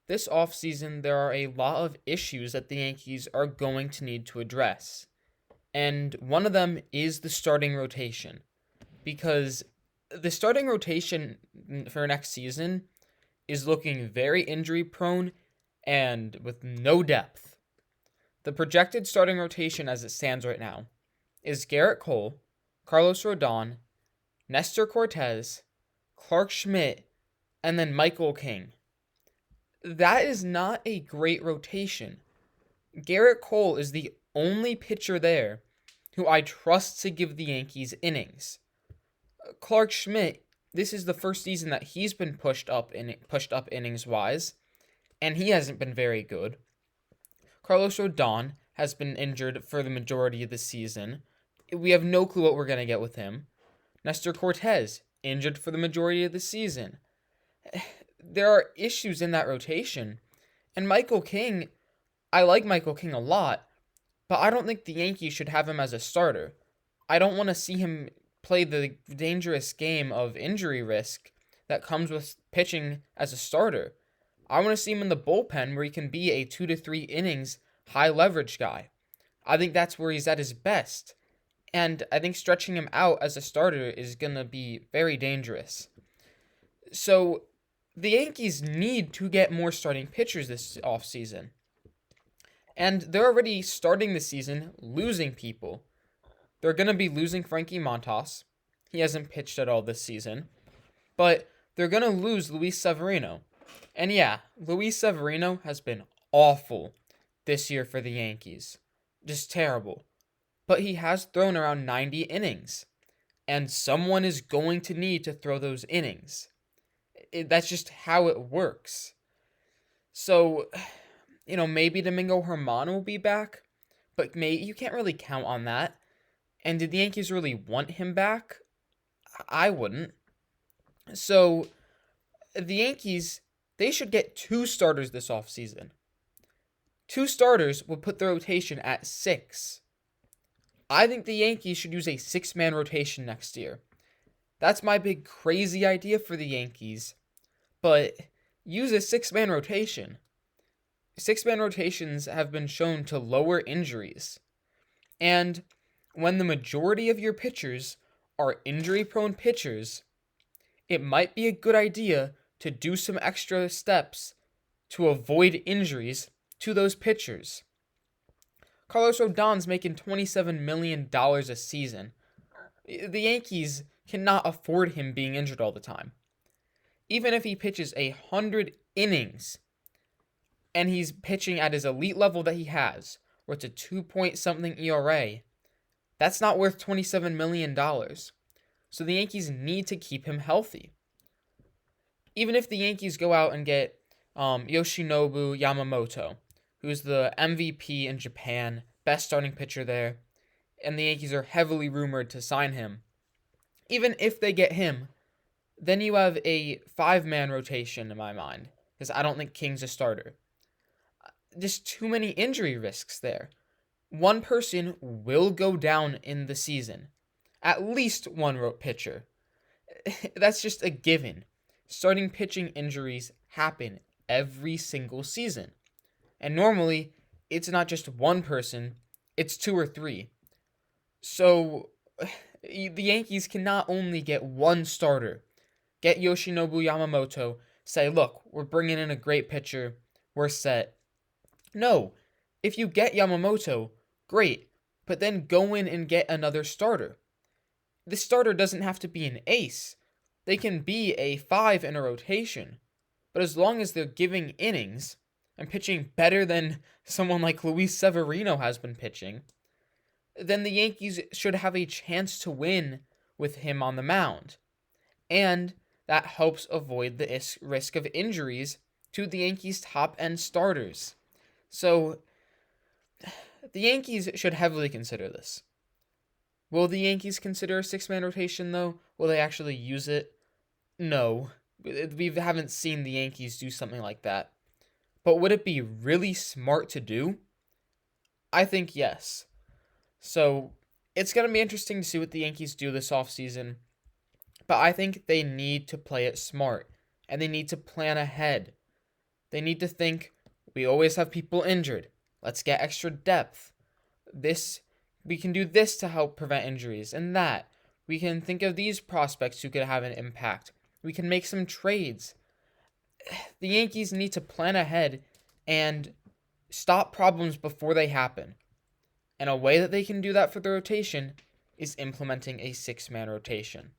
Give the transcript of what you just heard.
this offseason there are a lot of issues that the Yankees are going to need to address. And one of them is the starting rotation. Because the starting rotation for next season is looking very injury prone and with no depth. The projected starting rotation as it stands right now is Garrett Cole, Carlos Rodon, Nestor Cortez, Clark Schmidt, and then Michael King. That is not a great rotation. Garrett Cole is the only pitcher there who I trust to give the Yankees innings. Clark Schmidt, this is the first season that he's been pushed up innings wise, and he hasn't been very good. Carlos Rodon has been injured for the majority of the season. We have no clue what we're going to get with him. Nestor Cortez, injured for the majority of the season. There are issues in that rotation. And Michael King, I like Michael King a lot, but I don't think the Yankees should have him as a starter. I don't want to see him play the dangerous game of injury risk that comes with pitching as a starter. I want to see him in the bullpen where he can be a 2 to 3 innings high leverage guy. I think that's where he's at his best. And I think stretching him out as a starter is going to be very dangerous. So the Yankees need to get more starting pitchers this offseason. And they're already starting the season losing people. They're going to be losing Frankie Montas. He hasn't pitched at all this season. But they're going to lose Luis Severino. And yeah, Luis Severino has been awful this year for the Yankees. Just terrible. But he has thrown around 90 innings. And someone is going to need to throw those innings. That's just how it works. So, maybe Domingo Germán will be back. But you can't really count on that. And did the Yankees really want him back? I wouldn't. So, the Yankees, they should get 2 starters this offseason. 2 starters would put the rotation at 6. I think the Yankees should use a 6-man rotation next year. That's my big crazy idea for the Yankees. But use a 6-man rotation. 6-man rotations have been shown to lower injuries. And when the majority of your pitchers are injury-prone pitchers, it might be a good idea to do some extra steps to avoid injuries to those pitchers. Carlos Rodon's making $27 million a season. The Yankees cannot afford him being injured all the time. Even if he pitches 100 innings and he's pitching at his elite level that he has, where it's a 2-point-something ERA, that's not worth $27 million. So the Yankees need to keep him healthy. Even if the Yankees go out and get Yoshinobu Yamamoto, who's the MVP in Japan, best starting pitcher there, and the Yankees are heavily rumored to sign him. Even if they get him, then you have a 5-man rotation in my mind, because I don't think King's a starter. Just too many injury risks there. One person will go down in the season. At least one pitcher. That's just a given. Starting pitching injuries happen every single season. And normally, it's not just one person, it's 2 or 3. So, the Yankees can not only get one starter, get Yoshinobu Yamamoto, say, look, we're bringing in a great pitcher, we're set. No, if you get Yamamoto, great, but then go in and get another starter. The starter doesn't have to be an ace. They can be a 5 in a rotation. But as long as they're giving innings and pitching better than someone like Luis Severino has been pitching, then the Yankees should have a chance to win with him on the mound. And that helps avoid the risk of injuries to the Yankees' top-end starters. So, the Yankees should heavily consider this. Will the Yankees consider a 6-man rotation, though? Will they actually use it? No. We haven't seen the Yankees do something like that. But would it be really smart to do? I think yes. So, it's going to be interesting to see what the Yankees do this offseason. But I think they need to play it smart. And they need to plan ahead. They need to think, we always have people injured. Let's get extra depth. We can do this to help prevent injuries, and that. We can think of these prospects who could have an impact. We can make some trades. The Yankees need to plan ahead and stop problems before they happen. And a way that they can do that for the rotation is implementing a 6-man rotation.